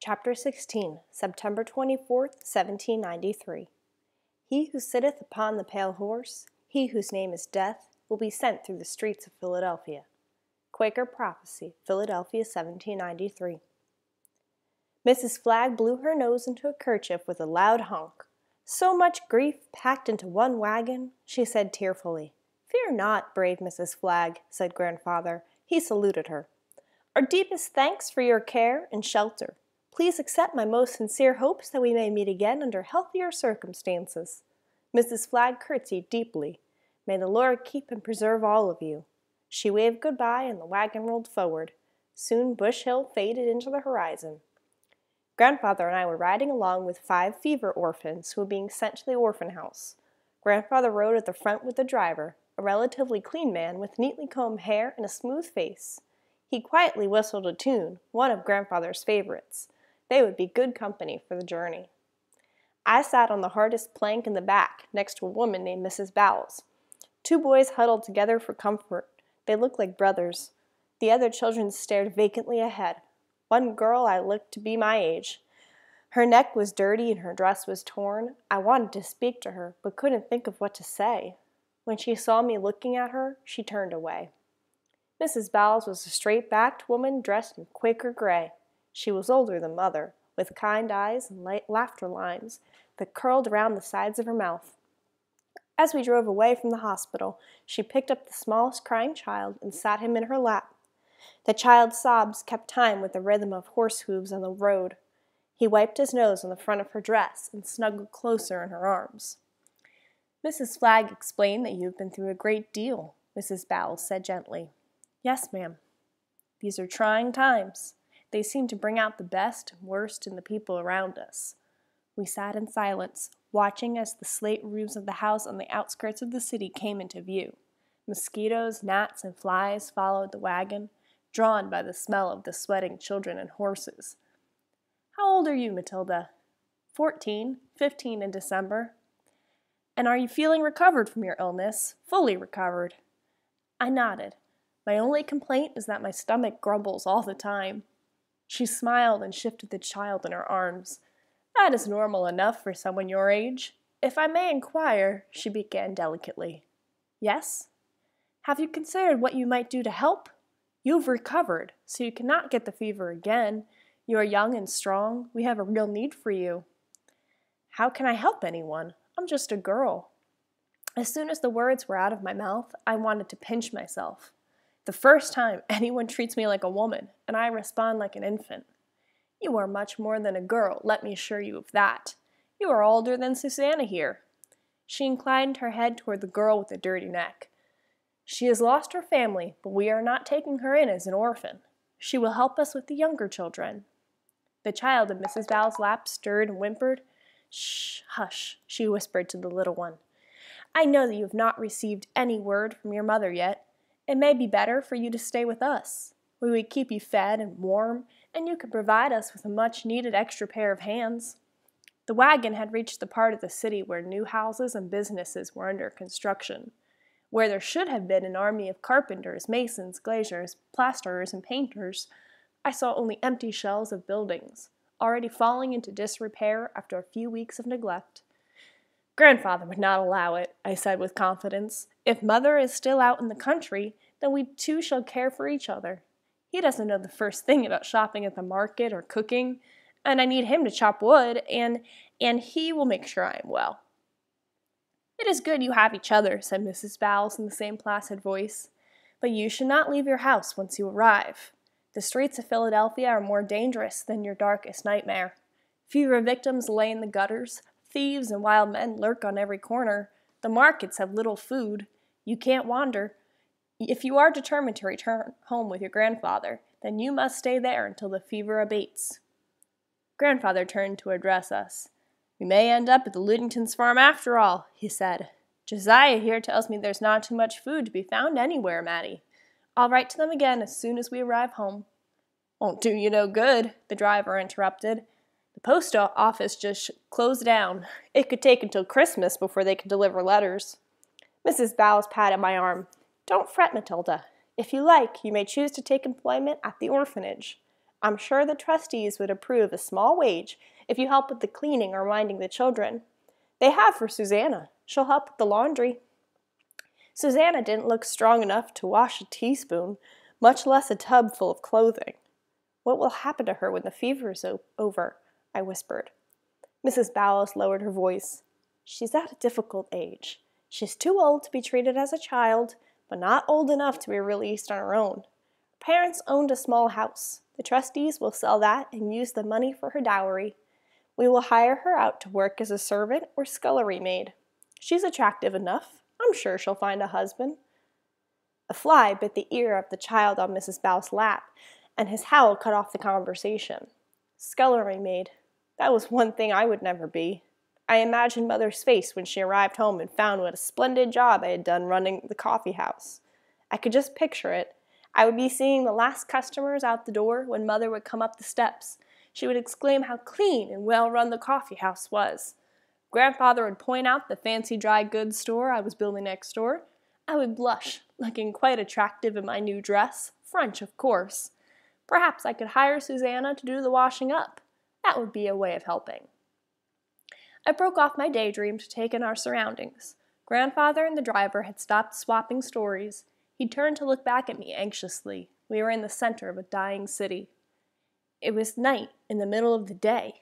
Chapter 16, September 24th, 1793. He who sitteth upon the pale horse, he whose name is Death, will be sent through the streets of Philadelphia. Quaker Prophecy, Philadelphia, 1793. Mrs. Flagg blew her nose into a kerchief with a loud honk. "So much grief packed into one wagon," she said tearfully. "Fear not, brave Mrs. Flagg," said Grandfather. He saluted her. "Our deepest thanks for your care and shelter. Please accept my most sincere hopes that we may meet again under healthier circumstances." Mrs. Flagg curtsied deeply. "May the Lord keep and preserve all of you." She waved good-bye and the wagon rolled forward. Soon Bush Hill faded into the horizon. Grandfather and I were riding along with 5 fever orphans who were being sent to the orphan house. Grandfather rode at the front with the driver, a relatively clean man with neatly combed hair and a smooth face. He quietly whistled a tune, one of Grandfather's favorites. They would be good company for the journey. I sat on the hardest plank in the back, next to a woman named Mrs. Bowles. 2 boys huddled together for comfort. They looked like brothers. The other children stared vacantly ahead. One girl I looked to be my age. Her neck was dirty and her dress was torn. I wanted to speak to her, but couldn't think of what to say. When she saw me looking at her, she turned away. Mrs. Bowles was a straight-backed woman dressed in Quaker gray. She was older than Mother, with kind eyes and light laughter lines that curled around the sides of her mouth. As we drove away from the hospital, she picked up the smallest crying child and sat him in her lap. The child's sobs kept time with the rhythm of horse hooves on the road. He wiped his nose on the front of her dress and snuggled closer in her arms. "Mrs. Flagg explained that you have been through a great deal," Mrs. Bowles said gently. "Yes, ma'am. These are trying times. They seem to bring out the best and worst in the people around us." We sat in silence, watching as the slate roofs of the house on the outskirts of the city came into view. Mosquitoes, gnats, and flies followed the wagon, drawn by the smell of the sweating children and horses. "How old are you, Matilda?" 14, 15 in December." "And are you feeling recovered from your illness? Fully recovered?" I nodded. "My only complaint is that my stomach grumbles all the time." She smiled and shifted the child in her arms. "That is normal enough for someone your age. If I may inquire," she began delicately. "Yes?" "Have you considered what you might do to help? You've recovered, so you cannot get the fever again. You are young and strong. We have a real need for you." "How can I help anyone? I'm just a girl." As soon as the words were out of my mouth, I wanted to pinch myself. The first time anyone treats me like a woman, and I respond like an infant. "You are much more than a girl, let me assure you of that. You are older than Susanna here." She inclined her head toward the girl with the dirty neck. "She has lost her family, but we are not taking her in as an orphan. She will help us with the younger children." The child in Mrs. Bowles' lap stirred and whimpered. "Shh, hush," she whispered to the little one. "I know that you have not received any word from your mother yet. It may be better for you to stay with us. We would keep you fed and warm, and you could provide us with a much-needed extra pair of hands." The wagon had reached the part of the city where new houses and businesses were under construction. Where there should have been an army of carpenters, masons, glaziers, plasterers, and painters, I saw only empty shells of buildings, already falling into disrepair after a few weeks of neglect. "Grandfather would not allow it," I said with confidence. "If Mother is still out in the country, then we two shall care for each other. He doesn't know the first thing about shopping at the market or cooking, and I need him to chop wood, and he will make sure I am well." "It is good you have each other," said Mrs. Bowles in the same placid voice. "But you should not leave your house once you arrive. The streets of Philadelphia are more dangerous than your darkest nightmare. Fever victims lay in the gutters. Thieves and wild men lurk on every corner. The markets have little food. You can't wander. If you are determined to return home with your grandfather, then you must stay there until the fever abates." Grandfather turned to address us. "We may end up at the Ludingtons' farm after all," he said. "Josiah here tells me there's not too much food to be found anywhere, Mattie. I'll write to them again as soon as we arrive home." "Won't do you no good," the driver interrupted. "The post office just closed down. It could take until Christmas before they can deliver letters." Mrs. Bowles patted my arm. "Don't fret, Matilda. If you like, you may choose to take employment at the orphanage. I'm sure the trustees would approve a small wage if you help with the cleaning or minding the children. They have for Susanna. She'll help with the laundry." Susanna didn't look strong enough to wash a teaspoon, much less a tub full of clothing. "What will happen to her when the fever is over?" I whispered. Mrs. Bowles lowered her voice. "She's at a difficult age. She's too old to be treated as a child, but not old enough to be released on her own. Her parents owned a small house. The trustees will sell that and use the money for her dowry. We will hire her out to work as a servant or scullery maid. She's attractive enough. I'm sure she'll find a husband." A fly bit the ear of the child on Mrs. Bowles' lap, and his howl cut off the conversation. Scullery maid. That was one thing I would never be. I imagined Mother's face when she arrived home and found what a splendid job I had done running the coffee house. I could just picture it. I would be seeing the last customers out the door when Mother would come up the steps. She would exclaim how clean and well run the coffee house was. Grandfather would point out the fancy dry goods store I was building next door. I would blush, looking quite attractive in my new dress, French, of course. Perhaps I could hire Susanna to do the washing up. That would be a way of helping. I broke off my daydream to take in our surroundings. Grandfather and the driver had stopped swapping stories. He turned to look back at me anxiously. We were in the center of a dying city. It was night, in the middle of the day.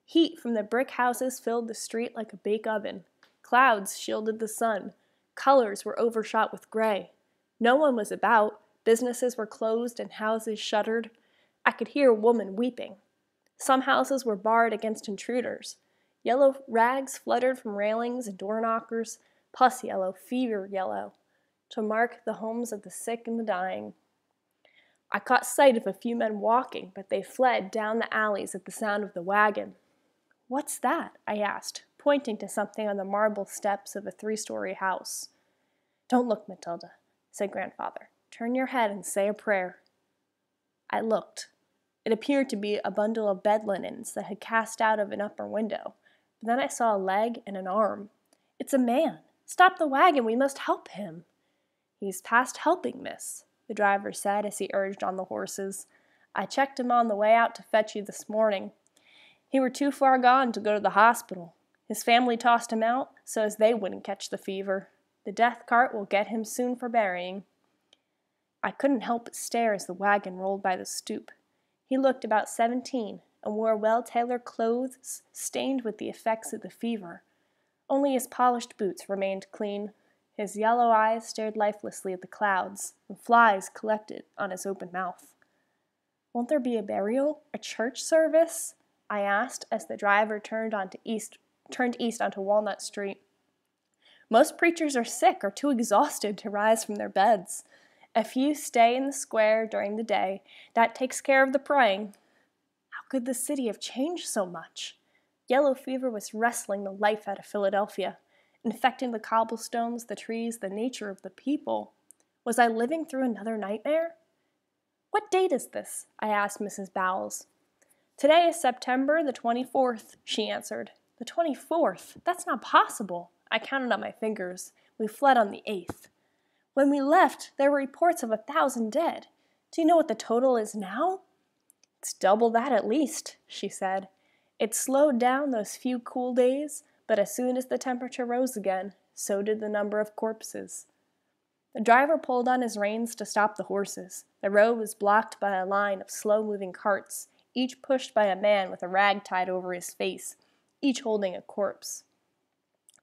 Heat from the brick houses filled the street like a bake oven. Clouds shielded the sun. Colors were overshot with gray. No one was about. Businesses were closed and houses shuttered. I could hear a woman weeping. Some houses were barred against intruders. Yellow rags fluttered from railings and door knockers, pus yellow, fever yellow, to mark the homes of the sick and the dying. I caught sight of a few men walking, but they fled down the alleys at the sound of the wagon. "What's that?" I asked, pointing to something on the marble steps of a 3-story house. "Don't look, Matilda," said Grandfather. "Turn your head and say a prayer." I looked. It appeared to be a bundle of bed linens that had cast out of an upper window. But then I saw a leg and an arm. "It's a man. Stop the wagon. We must help him." "He's past helping, miss," the driver said as he urged on the horses. "I checked him on the way out to fetch you this morning. He were too far gone to go to the hospital. His family tossed him out so as they wouldn't catch the fever. The death cart will get him soon for burying." I couldn't help but stare as the wagon rolled by the stoop. He looked about 17 and wore well-tailored clothes stained with the effects of the fever. Only his polished boots remained clean. His yellow eyes stared lifelessly at the clouds, and flies collected on his open mouth. "Won't there be a burial? A church service?" I asked as the driver turned east onto Walnut Street. "Most preachers are sick or too exhausted to rise from their beds. A few stay in the square during the day. That takes care of the praying." How could the city have changed so much? Yellow fever was wrestling the life out of Philadelphia, infecting the cobblestones, the trees, the nature of the people. Was I living through another nightmare? "What date is this?" I asked Mrs. Bowles. "Today is September the 24th, she answered. "The 24th? That's not possible." I counted on my fingers. We fled on the 8th. "When we left, there were reports of 1,000 dead. Do you know what the total is now?" "It's double that at least," she said. "It slowed down those few cool days, but as soon as the temperature rose again, so did the number of corpses." The driver pulled on his reins to stop the horses. The road was blocked by a line of slow-moving carts, each pushed by a man with a rag tied over his face, each holding a corpse.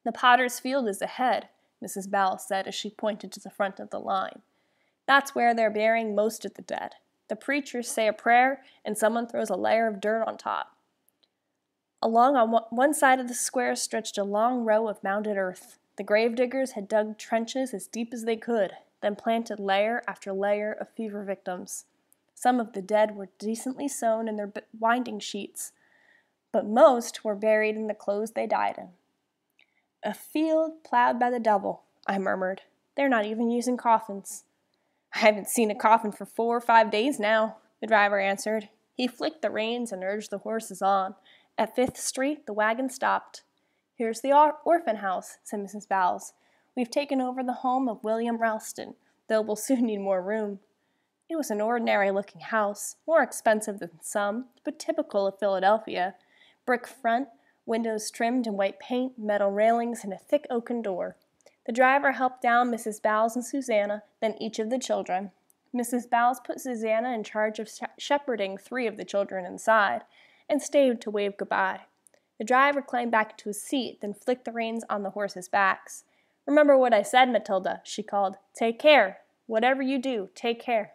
"The potter's field is ahead," Mrs. Bowles said as she pointed to the front of the line. "That's where they're burying most of the dead. The preachers say a prayer, and someone throws a layer of dirt on top." Along on one side of the square stretched a long row of mounded earth. The gravediggers had dug trenches as deep as they could, then planted layer after layer of fever victims. Some of the dead were decently sewn in their winding sheets, but most were buried in the clothes they died in. "A field plowed by the devil," I murmured. "They're not even using coffins." "I haven't seen a coffin for 4 or 5 days now," the driver answered. He flicked the reins and urged the horses on. At 5th Street, the wagon stopped. "Here's the orphan house," said Mrs. Bowles. "We've taken over the home of William Ralston, though we'll soon need more room." It was an ordinary-looking house, more expensive than some, but typical of Philadelphia. Brick front, windows trimmed in white paint, metal railings, and a thick oaken door. The driver helped down Mrs. Bowles and Susanna, then each of the children. Mrs. Bowles put Susanna in charge of shepherding 3 of the children inside, and stayed to wave goodbye. The driver climbed back into his seat, then flicked the reins on the horses' backs. "Remember what I said, Matilda," she called. "Take care. Whatever you do, take care."